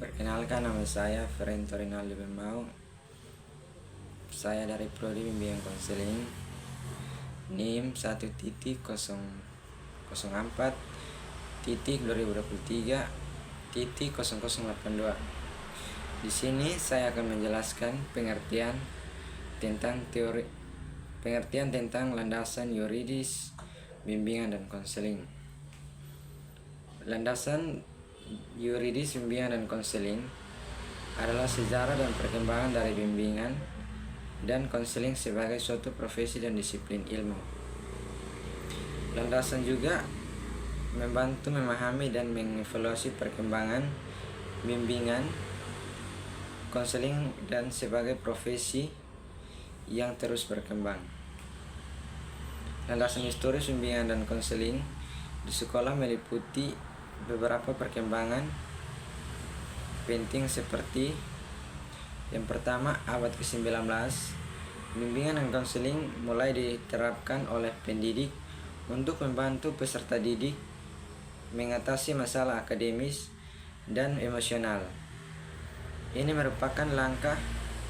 Perkenalkan, nama saya Ferento Rinaldi Bembau. Saya dari Prodi Bimbingan Konseling NIM 1.04.2023.0082. Di sini saya akan menjelaskan pengertian tentang landasan yuridis bimbingan dan konseling. Landasan yuridis bimbingan dan konseling adalah sejarah dan perkembangan dari bimbingan dan konseling sebagai suatu profesi dan disiplin ilmu. Landasan juga membantu memahami dan mengevaluasi perkembangan bimbingan, konseling dan sebagai profesi yang terus berkembang. Landasan historis bimbingan dan konseling di sekolah meliputi beberapa perkembangan penting seperti yang pertama, abad ke-19, bimbingan dan konseling mulai diterapkan oleh pendidik untuk membantu peserta didik mengatasi masalah akademis dan emosional. Ini merupakan langkah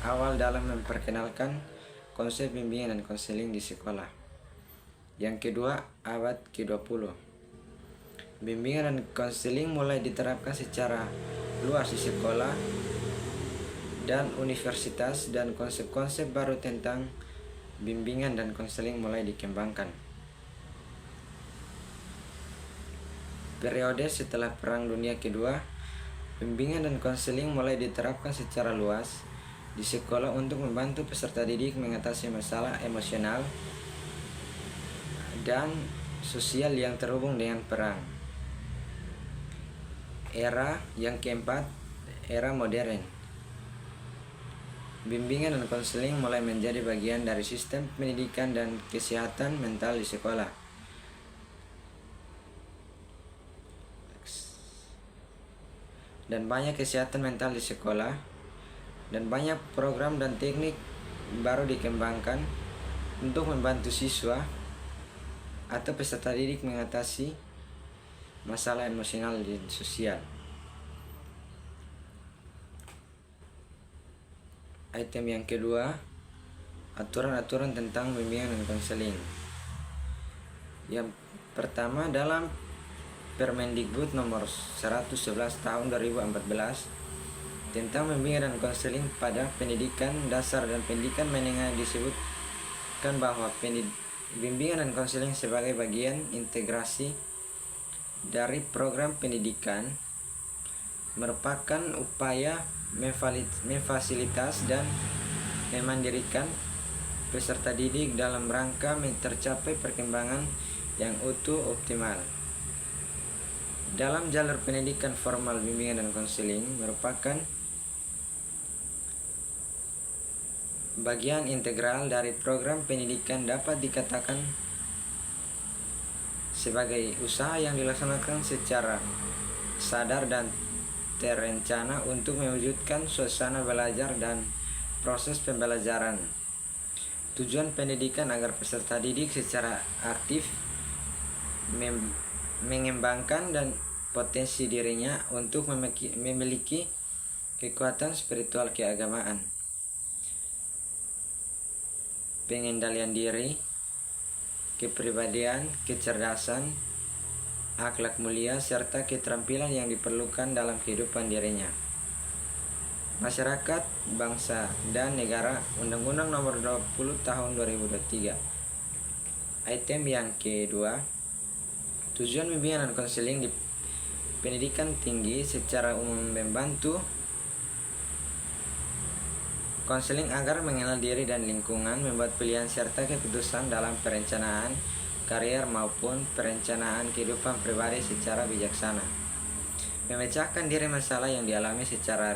awal dalam memperkenalkan konsep bimbingan dan konseling di sekolah. Yang kedua, abad ke-20. Bimbingan dan konseling mulai diterapkan secara luas di sekolah dan universitas, dan konsep-konsep baru tentang bimbingan dan konseling mulai dikembangkan. Periode setelah Perang Dunia Kedua, bimbingan dan konseling mulai diterapkan secara luas di sekolah untuk membantu peserta didik mengatasi masalah emosional dan sosial yang terhubung dengan perang. Era yang keempat, era modern. Bimbingan dan konseling mulai menjadi bagian dari sistem pendidikan dan kesehatan mental di sekolah. Dan banyak kesehatan mental di sekolah, dan banyak program dan teknik baru dikembangkan untuk membantu siswa atau peserta didik mengatasi masalah emosional dan sosial. Item yang kedua, aturan-aturan tentang bimbingan dan konseling. Yang pertama, dalam Permendikbud nomor 111 tahun 2014 tentang bimbingan dan konseling pada pendidikan dasar dan pendidikan menengah disebutkan bahwa bimbingan dan konseling sebagai bagian integrasi dari program pendidikan merupakan upaya memfasilitas dan memandirikan peserta didik dalam rangka tercapai perkembangan yang utuh optimal. Dalam jalur pendidikan formal, bimbingan dan konseling merupakan bagian integral dari program pendidikan, dapat dikatakan sebagai usaha yang dilaksanakan secara sadar dan terencana untuk mewujudkan suasana belajar dan proses pembelajaran. Tujuan pendidikan agar peserta didik secara aktif mengembangkan dan potensi dirinya untuk memiliki kekuatan spiritual keagamaan, pengendalian diri, kepribadian, kecerdasan, akhlak mulia, serta keterampilan yang diperlukan dalam kehidupan dirinya, masyarakat, bangsa, dan negara. Undang-Undang Nomor 20 Tahun 2023. Item yang kedua, tujuan bimbingan dan konseling di pendidikan tinggi secara umum membantu konseling agar mengenal diri dan lingkungan, membuat pilihan serta keputusan dalam perencanaan karier maupun perencanaan kehidupan pribadi secara bijaksana, memecahkan diri masalah yang dialami secara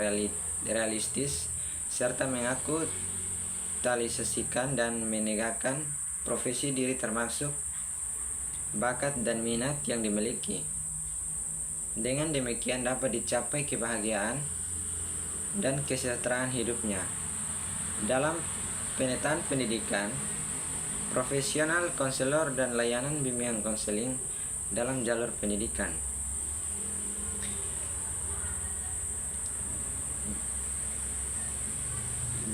realistis, serta mengaktualisasikan dan menegakkan profesi diri termasuk bakat dan minat yang dimiliki. Dengan demikian dapat dicapai kebahagiaan dan kesejahteraan hidupnya. Dalam penataan pendidikan, profesional, konselor, dan layanan bimbingan konseling dalam jalur pendidikan.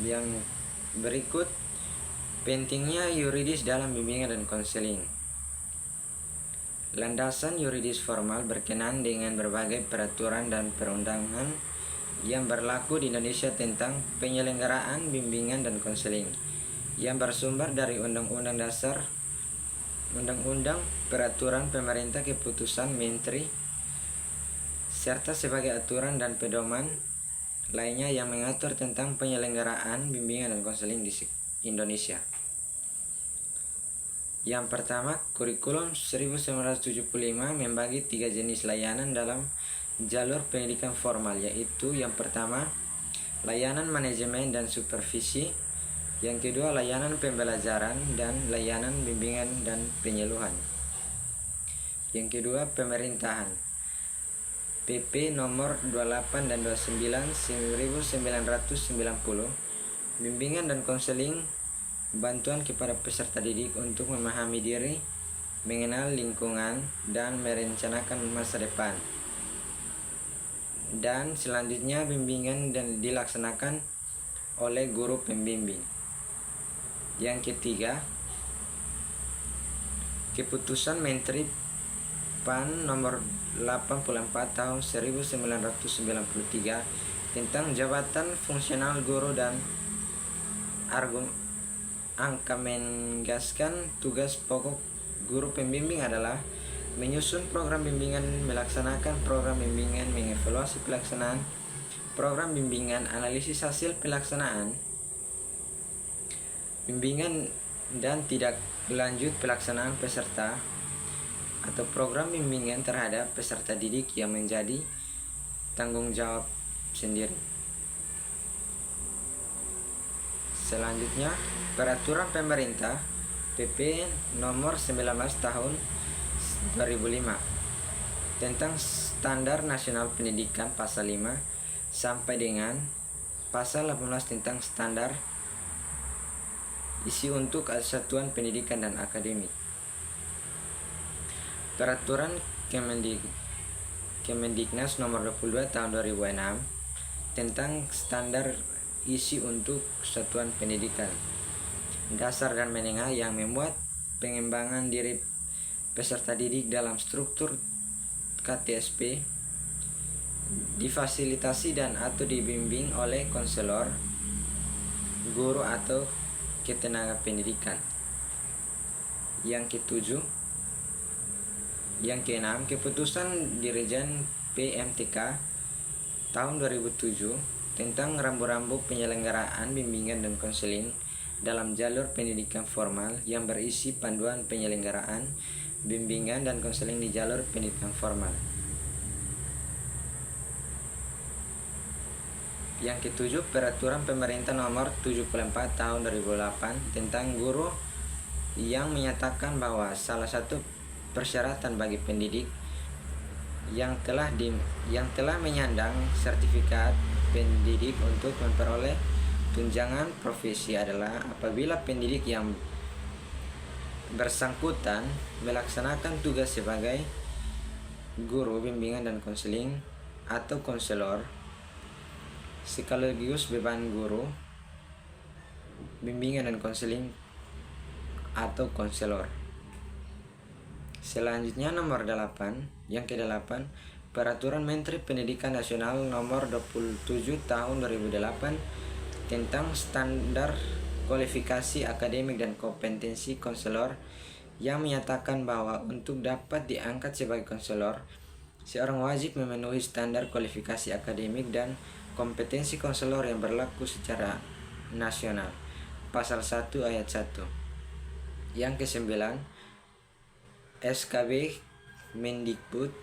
Yang berikut, pentingnya yuridis dalam bimbingan dan konseling. Landasan yuridis formal berkenaan dengan berbagai peraturan dan perundangan yang berlaku di Indonesia tentang penyelenggaraan bimbingan dan konseling, yang bersumber dari Undang-Undang Dasar, Undang-Undang, Peraturan Pemerintah, Keputusan Menteri, serta sebagai aturan dan pedoman lainnya yang mengatur tentang penyelenggaraan bimbingan dan konseling di Indonesia. Yang pertama, kurikulum 1975 membagi 3 jenis layanan dalam jalur pendidikan formal, yaitu yang pertama, layanan manajemen dan supervisi, yang kedua, layanan pembelajaran, dan layanan bimbingan dan penyuluhan. Yang kedua, pemerintahan. PP nomor 28 dan 29 1990, bimbingan dan konseling, bantuan kepada peserta didik untuk memahami diri, mengenal lingkungan, dan merencanakan masa depan. Dan selanjutnya, bimbingan dan dilaksanakan oleh guru pembimbing. Yang ketiga, Keputusan Menteri PAN nomor 84 tahun 1993 tentang jabatan fungsional guru dan angka menegaskan tugas pokok guru pembimbing adalah menyusun program bimbingan, melaksanakan program bimbingan, mengevaluasi pelaksanaan program bimbingan, analisis hasil pelaksanaan bimbingan dan tidak lanjut pelaksanaan peserta atau program bimbingan terhadap peserta didik yang menjadi tanggung jawab sendiri. Selanjutnya, Peraturan Pemerintah PP nomor 19 tahun 2005 tentang Standar Nasional Pendidikan pasal 5 sampai dengan pasal 18 tentang standar isi untuk satuan pendidikan dan akademik. Peraturan Kemendiknas nomor 22 tahun 2006 tentang standar isi untuk satuan pendidikan dasar dan menengah yang memuat pengembangan diri peserta didik dalam struktur KTSP, difasilitasi dan atau dibimbing oleh konselor, guru atau ketenaga pendidikan. Yang ketujuh, yang keenam, Keputusan Dirjen PMTK tahun 2007 tentang rambu-rambu penyelenggaraan bimbingan dan konseling dalam jalur pendidikan formal yang berisi panduan penyelenggaraan bimbingan dan konseling di jalur pendidikan formal. Yang ketujuh, Peraturan Pemerintah nomor 74 tahun 2008 tentang guru yang menyatakan bahwa salah satu persyaratan bagi pendidik yang telah menyandang sertifikat pendidik untuk memperoleh tunjangan profesi adalah apabila pendidik yang bersangkutan melaksanakan tugas sebagai guru bimbingan dan konseling atau konselor sekaligus beban guru bimbingan dan konseling atau konselor. Selanjutnya nomor 8, yang ke-8, Peraturan Menteri Pendidikan Nasional nomor 27 tahun 2008 tentang standar kualifikasi akademik dan kompetensi konselor yang menyatakan bahwa untuk dapat diangkat sebagai konselor, seorang wajib memenuhi standar kualifikasi akademik dan kompetensi konselor yang berlaku secara nasional. Pasal 1 ayat 1. Yang ke-9, SKB Mendikbud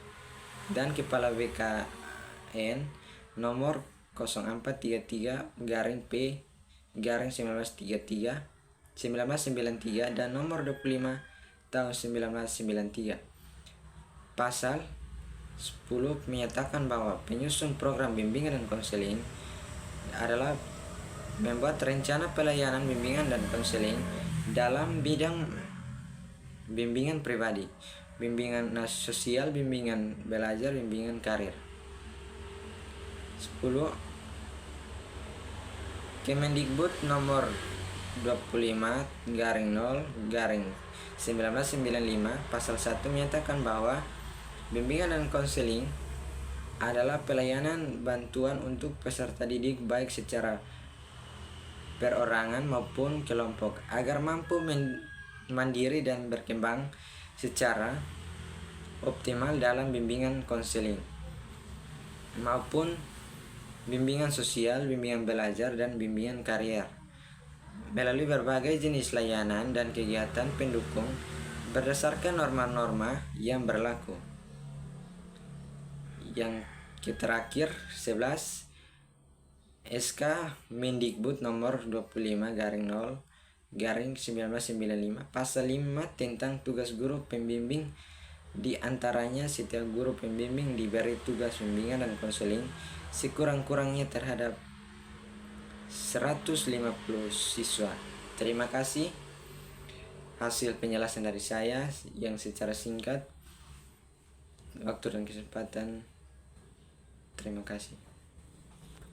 dan Kepala BKN nomor 0433-P-1993 dan nomor 25 tahun 1993. Pasal 10 menyatakan bahwa penyusun program bimbingan dan konseling adalah membuat rencana pelayanan bimbingan dan konseling dalam bidang bimbingan pribadi, bimbingan sosial, bimbingan belajar, bimbingan karir. 10. Kemendikbud nomor 25/0/1995 pasal 1 menyatakan bahwa bimbingan dan konseling adalah pelayanan bantuan untuk peserta didik baik secara perorangan maupun kelompok agar mampu mandiri dan berkembang secara optimal dalam bimbingan konseling maupun bimbingan sosial, bimbingan belajar, dan bimbingan karier melalui berbagai jenis layanan dan kegiatan pendukung berdasarkan norma-norma yang berlaku. Yang terakhir 11 SK Mendikbud nomor 25/0/1995 pasal 5 tentang tugas guru pembimbing. Di antaranya setiap guru pembimbing diberi tugas bimbingan dan konseling sekurang-kurangnya terhadap 150 siswa. Terima kasih hasil penjelasan dari saya yang secara singkat. Waktu dan kesempatan. Terima kasih.